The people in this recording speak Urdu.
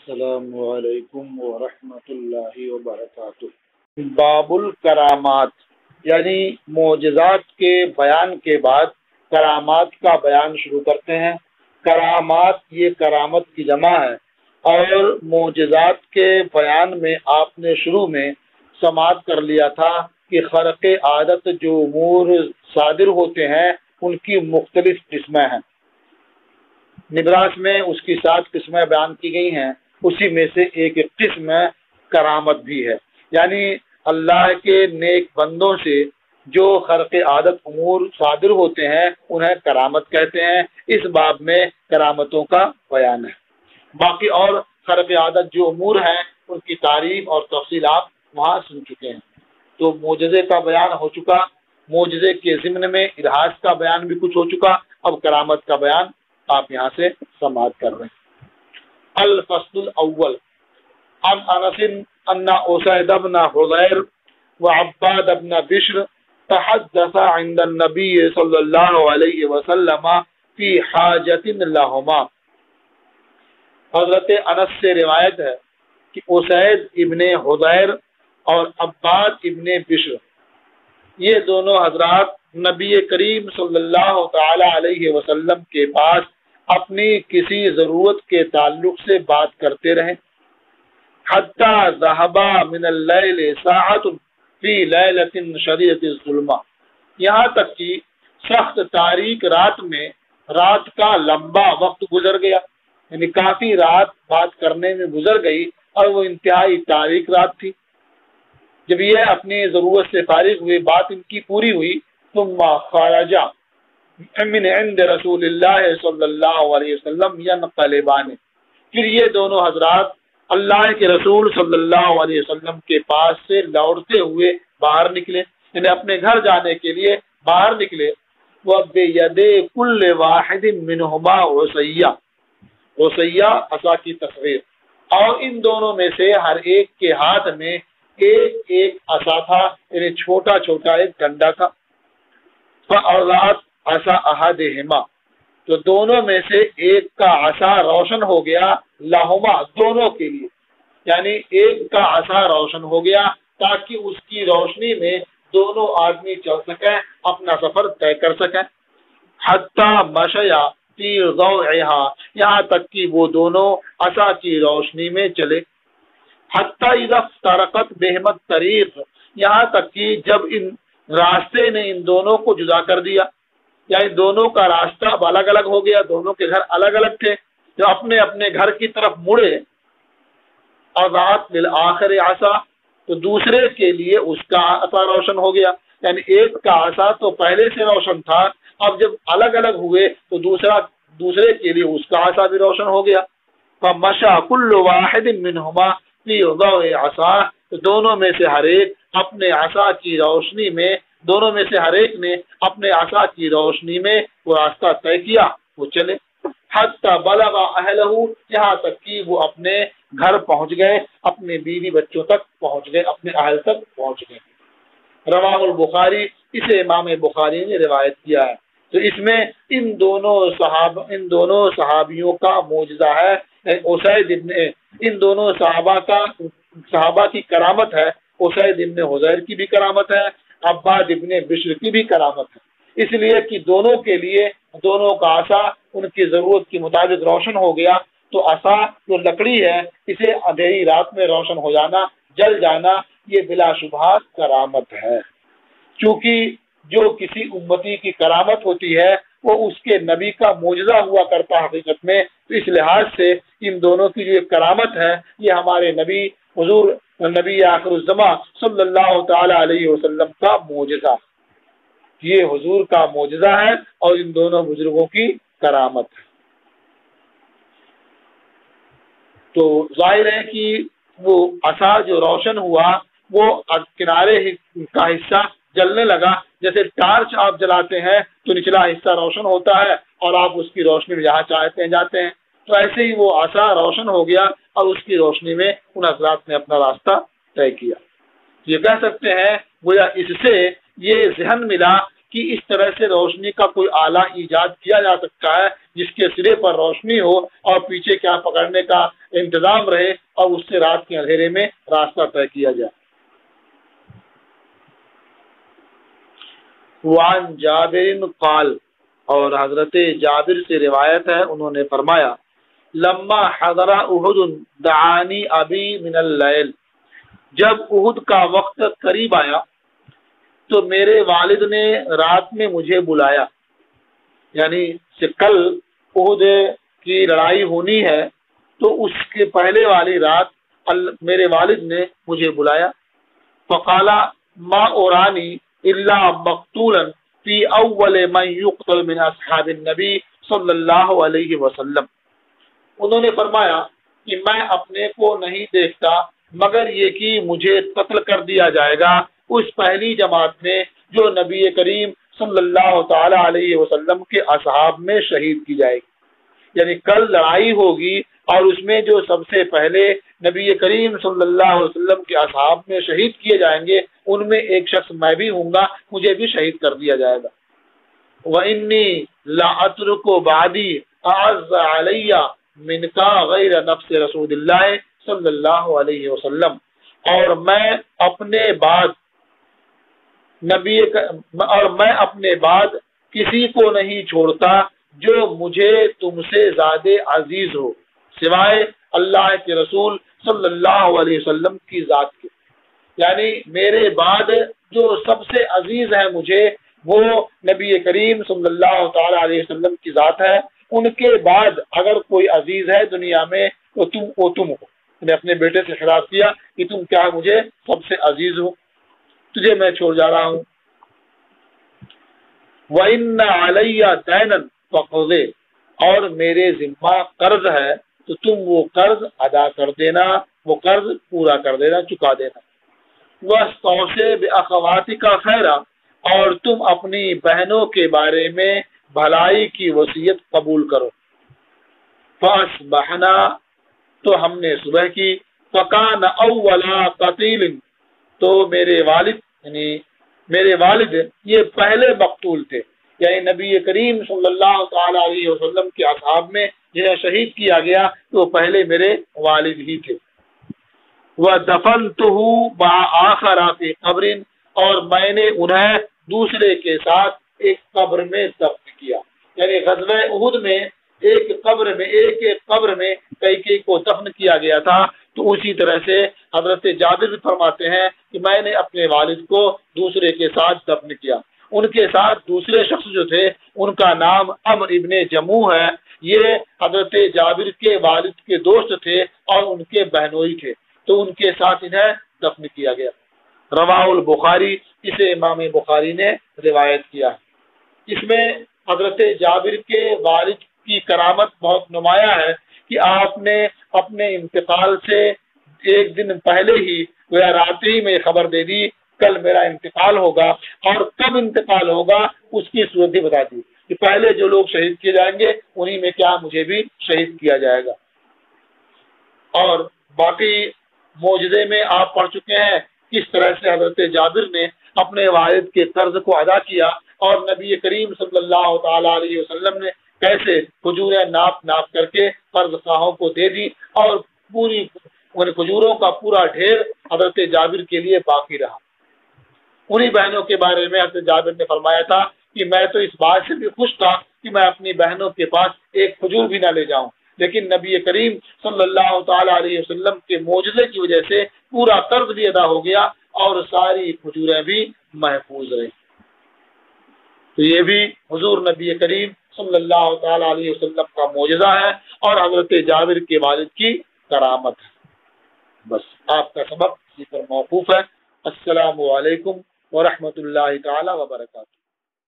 السلام علیکم ورحمۃ اللہ وبرکاتہ۔ باب الکرامات، یعنی معجزات کے بیان کے بعد کرامات کا بیان شروع کرتے ہیں۔ کرامات یہ کرامت کی جمع ہے، اور معجزات کے بیان میں آپ نے شروع میں سماعت کر لیا تھا کہ خرق عادت جو امور صادر ہوتے ہیں ان کی مختلف قسمیں ہیں۔ نبراس میں اس کی 7 قسمیں بیان کی گئی ہیں، اسی میں سے ایک قسم کرامت بھی ہے، یعنی اللہ کے نیک بندوں سے جو خرق عادت امور صادر ہوتے ہیں انہیں کرامت کہتے ہیں۔ اس باب میں کرامتوں کا بیان ہے۔ باقی اور خرق عادت جو امور ہیں ان کی تعریف اور تفصیلات وہاں سن چکے ہیں۔ تو معجزے کا بیان ہو چکا، معجزے کے ضمن میں ارہاس کا بیان بھی کچھ ہو چکا، اب کرامت کا بیان آپ یہاں سے سماعت کر رہے ہیں۔ الفصل الاول عن انس ان اسید بن حضیر وعباد بن بشر تحدث عند النبی صلی اللہ علیہ وسلم فی حاجت لہما۔ حضرت انس سے روایت ہے کہ اسید ابن حضیر اور عباد ابن بشر یہ دونوں حضرات نبی کریم صلی اللہ تعالی علیہ وسلم کے پاس اپنی کسی ضرورت کے تعلق سے بات کرتے رہے۔ حتی ذہبا من اللیل ساعت فی لیلۃ شدیدۃ الظلمہ، یہاں تک کہ سخت تاریک رات میں رات کا لمبا وقت گزر گیا، یعنی کافی رات بات کرنے میں گزر گئی اور وہ انتہائی تاریک رات تھی۔ جب یہ اپنی ضرورت سے فارغ ہوئے، بات ان کی پوری ہوئی، ثم خرجا من عند رسول اللہ صلی اللہ علیہ وسلم ینقلبان، پھر یہ دونوں حضرات اللہ کے رسول صلی اللہ علیہ وسلم کے پاس سے لوٹتے ہوئے باہر نکلے، یعنی اپنے گھر جانے کے لیے باہر نکلے۔ وَبِيَدِ كُلِّ وَاحِدٍ مِّنْهُمَا عُصَيَّةٌ، عصیہ عصا کی تصویر، اور ان دونوں میں سے ہر ایک کے ہاتھ میں ایک ایک عصا تھا، یعنی چھوٹا چھوٹا ایک ڈنڈا تھا۔ فَأَضَاءَتْ عصا احدہما، تو دونوں میں سے ایک کا عصا روشن ہو گیا، لہما دونوں کے لیے، یعنی ایک کا عصا روشن ہو گیا تاکہ اس کی روشنی میں دونوں آدمی چل سکیں، اپنا سفر طے کر سکیں۔ حتی مشیا فی ضوئہا، یہاں تک کہ وہ دونوں عصا کی روشنی میں چلے۔ حتی اذا افترقت بہم الطریق، یہاں تک کہ جب ان راستے نے ان دونوں کو جدا کر دیا، یعنی دونوں کا راستہ اب الگ الگ ہو گیا، دونوں کے گھر الگ الگ تھے، جو اپنے اپنے گھر کی طرف مڑے۔ اضاءت للآخر عصا، تو دوسرے کے لیے اس کا عصا روشن ہو گیا، یعنی ایک کا عصا تو پہلے سے روشن تھا، اب جب الگ الگ ہوئے تو دوسرے کے لیے اس کا عصا بھی روشن ہو گیا۔ فمشى كل واحد منهما في ضوء عصا، تو دونوں میں سے ہر ایک اپنے عصا کی روشنی میں، دونوں میں سے ہر ایک نے اپنے عصا کی روشنی میں وہ راستہ طے کیا، وہ چلے۔ حتی بلغ اہلہ، یہاں تک کہ وہ اپنے گھر پہنچ گئے، اپنے بیوی بچوں تک پہنچ گئے، اپنے اہل تک پہنچ گئے۔ رواہ البخاری، اسے امام بخاری نے روایت کیا ہے۔ تو اس میں ان دونوں صحابیوں کا معجزہ ہے، اسید ابن، ان دونوں صحابہ کی کرامت ہے۔ اسید ابن حضیر کی بھی کرامت ہے، عباد ابن بشر کی بھی کرامت ہے، اس لیے کہ دونوں کے لیے دونوں کا عصا ان کی ضرورت کے مطابق روشن ہو گیا۔ تو عصا جو لکڑی ہے، اسے اندھیری رات میں روشن ہو جانا، جل جانا، یہ بلا شبہ کرامت ہے۔ چونکہ جو کسی امتی کی کرامت ہوتی ہے وہ اس کے نبی کا معجزہ ہوا کرتا حقیقت میں، تو اس لحاظ سے ان دونوں کی جو کرامت ہے یہ ہمارے نبی حضور نبی آخر الزماں صلی اللہ تعالی علیہ وسلم کا معجزہ، یہ حضور کا معجزہ ہے اور ان دونوں بزرگوں کی کرامت ہے۔ تو ظاہر ہے کہ وہ عصا جو روشن ہوا وہ کنارے کا حصہ جلنے لگا، جیسے ٹارچ آپ جلاتے ہیں تو نچلا حصہ روشن ہوتا ہے اور آپ اس کی روشنی میں جہاں چاہتے ہیں جاتے ہیں، تو ایسے ہی وہ عصا روشن ہو گیا اور اس کی روشنی میں ان حضرات نے اپنا راستہ طے کیا۔ یہ کہہ سکتے ہیں گویا اس سے یہ ذہن ملا کہ اس طرح سے روشنی کا کوئی آلہ ایجاد کیا جا سکتا ہے جس کے سرے پر روشنی ہو اور پیچھے کیا پکڑنے کا انتظام رہے اور اس سے رات کے اندھیرے میں راستہ طے کیا جائے۔ وعن جابر قال، اور حضرت جابر سے روایت ہے، انہوں نے فرمایا لما حضر احد دعانی ابی من اللیل، جب احد کا وقت قریب آیا تو میرے والد نے رات میں مجھے بلایا، یعنی کہ کل احد کی لڑائی ہونی ہے تو اس کے پہلے والی رات میرے والد نے مجھے بلایا۔ فقال ما اورانی الا مقتولا فی اول من یقتل من اصحاب النبی صلی اللہ علیہ وسلم، انہوں نے فرمایا کہ میں اپنے کو نہیں دیکھتا مگر یہ کہ مجھے قتل کر دیا جائے گا اس پہلی جماعت میں جو نبی کریم صلی اللہ تعالی علیہ وسلم کے اصحاب میں شہید کی جائے گی، یعنی کل لڑائی ہوگی اور اس میں جو سب سے پہلے نبی کریم صلی اللہ علیہ وسلم کے اصحاب میں شہید کیے جائیں گے ان میں ایک شخص میں بھی ہوں گا، مجھے بھی شہید کر دیا جائے گا۔ وَإِنِّي لَأَتْرُكُ بَعْدِي أَعَزَّ عَلَيَّ مِنْكَ غَيْرَ نَفْسِ رسول اللہ صلی اللہ علیہ وسلم، اور میں اپنے بعد کسی کو نہیں چھوڑتا جو مجھے تم سے زیادہ عزیز ہو سوائے اللہ کے رسول صلی اللہ علیہ وسلم کی ذات کے، یعنی میرے بعد جو سب سے عزیز ہے مجھے وہ نبی کریم صلی اللہ تعالی علیہ وسلم کی ذات ہے، ان کے بعد اگر کوئی عزیز ہے دنیا میں تو تم ہو۔ نے اپنے بیٹے سے خطاب کیا کہ تم کیا مجھے سب سے عزیز ہو، تجھے میں چھوڑ جا رہا ہوں۔ وَإِنَّ عَلَيَّ دَيْنًا فَقْضِ، اور میرے ذمہ قرض ہے تو تم وہ قرض ادا کر دینا، وہ قرض پورا کر دینا، چکا دینا۔ وَاسْتَوْصِ بِأَخَوَاتِكَ خَيْرًا، اور تم اپنی بہنوں کے بارے میں بھلائی کی وصیت قبول کرو۔ فَأَصْبَحْنَا، تو ہم نے صبح کی، فَكَانَ أَوَّلَ قَتِيلٍ، تو میرے والد یہ پہلے مقتول تھے، یعنی نبی کریم صلی اللہ تعالی علیہ وسلم کے اصحاب میں جنہیں شہید کیا گیا تو پہلے میرے والد ہی تھے۔ وَدَفَنْتُهُ مَعَ آخَرَ فِي قَبْرٍ، اور میں نے انہیں دوسرے کے ساتھ ایک قبر میں دفن کیا، یعنی غزوہ احد میں ایک قبر میں کئی کو دفن کیا گیا تھا، تو اسی طرح سے حضرت جابر فرماتے ہیں کہ میں نے اپنے والد کو دوسرے کے ساتھ دفن کیا۔ ان کے ساتھ دوسرے شخص جو تھے ان کا نام عمرو ابن جموح ہے، یہ حضرت جابر کے والد کے دوست تھے اور ان کے بہنوئی تھے، تو ان کے ساتھ انہیں دفن کیا گیا۔ رواہ البخاری، اسے امام بخاری نے روایت کیا۔ اس میں حضرت جابر کے والد کی کرامت بہت نمایاں ہے کہ آپ نے اپنے انتقال سے ایک دن پہلے ہی یا رات ہی میں خبر دے دی کل میرا انتقال ہوگا، اور کب انتقال ہوگا اس کی صورت بھی بتا دی کہ پہلے جو لوگ شہید کیے جائیں گے انہی میں کیا مجھے بھی شہید کیا جائے گا۔ اور باقی معجزے میں آپ پڑھ چکے ہیں کس طرح سے حضرت جابر نے اپنے والد کے قرض کو ادا کیا، اور نبی کریم صلی اللہ تعالی علیہ وسلم نے کیسے کھجوریں ناپ کر کے قرض خواہوں کو دے دی، اور پوری کھجوروں کا پورا ڈھیر حضرت جابر کے لیے باقی رہا۔ انہی بہنوں کے بارے میں حضرت جابر نے فرمایا تھا کہ میں تو اس بات سے بھی خوش تھا کہ میں اپنی بہنوں کے پاس ایک کھجور بھی نہ لے جاؤں، لیکن نبی کریم صلی اللہ تعالی علیہ وسلم کے معجزے کی وجہ سے پورا قرض بھی ادا ہو گیا اور ساری کھجوریں بھی محفوظ رہی۔ تو یہ بھی حضور نبی کریم صلی اللہ تعالی علیہ وسلم کا معجزہ ہے اور حضرت جابر کے والد کی کرامت ہے۔ بس آپ کا سبق اسی پر موقوف ہے۔ السلام علیکم ورحمۃ اللہ تعالی وبرکاتہ۔